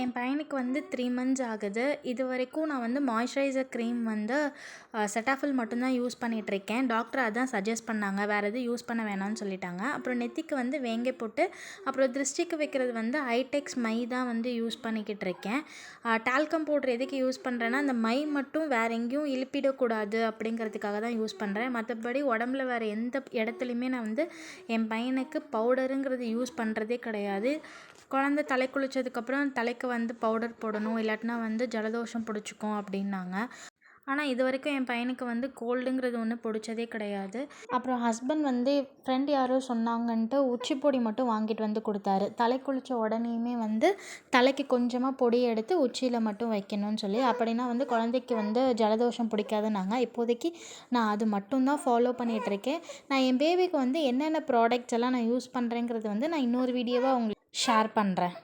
என் பையனுக்கு வந்து 3 மந்த்ஸ் ஆகுது. இதுவரைக்கும் நான் வந்து மாய்ஸ்சரைசர் க்ரீம் வந்து செட்டாஃபில் மட்டும்தான் யூஸ் பண்ணிகிட்ருக்கேன். டாக்டர் அதான் சஜஸ்ட் பண்ணாங்க. வேறு எதுவும் யூஸ் பண்ண வேணாம்னு சொல்லிட்டாங்க. அப்புறம் நெத்திக்கு வந்து வேங்கை போட்டு, அப்புறம் திருஷ்டிக்கு வைக்கிறது வந்து ஹைடெக்ஸ் மை தான் வந்து யூஸ் பண்ணிக்கிட்டு இருக்கேன். டால்கம் பவுடர் எதுக்கு யூஸ் பண்ணுறேன்னா, அந்த மை மட்டும் வேறு எங்கேயும் இழுப்பிடக்கூடாது அப்படிங்கிறதுக்காக தான் யூஸ் பண்ணுறேன். மற்றபடி உடம்புல வேறு எந்த இடத்துலையுமே நான் வந்து என் பையனுக்கு பவுடருங்கிறது யூஸ் பண்ணுறதே கிடையாது. குழந்த தலை குளித்ததுக்கப்புறம் தலைக்கு வந்து பவுடர் போடணும், இல்லாட்டினா வந்து ஜலதோஷம் பிடிச்சிக்கும் அப்படின்னாங்க. ஆனால் இது வரைக்கும் என் பையனுக்கு வந்து கோல்டுங்கிறது ஒன்றும் பிடிச்சதே கிடையாது. அப்புறம் ஹஸ்பண்ட் வந்து ஃப்ரெண்ட் யாரோ சொன்னாங்கன்ட்டு உச்சி பொடி மட்டும் வாங்கிட்டு வந்து கொடுத்தாரு. தலை குளித்த உடனேயுமே வந்து தலைக்கு கொஞ்சமாக பொடி எடுத்து உச்சியில் மட்டும் வைக்கணும்னு சொல்லி, அப்படின்னா வந்து குழந்தைக்கு வந்து ஜலதோஷம் பிடிக்காதுன்னாங்க. இப்போதைக்கு நான் அது மட்டும்தான் ஃபாலோ பண்ணிகிட்ருக்கேன். நான் என் பேபிக்கு வந்து என்னென்ன ப்ராடக்ட்ஸ் எல்லாம் நான் யூஸ் பண்ணுறேங்கிறது வந்து நான் இன்னொரு வீடியோவாக உங்களுக்கு ஷேர் பண்ணுறேன்.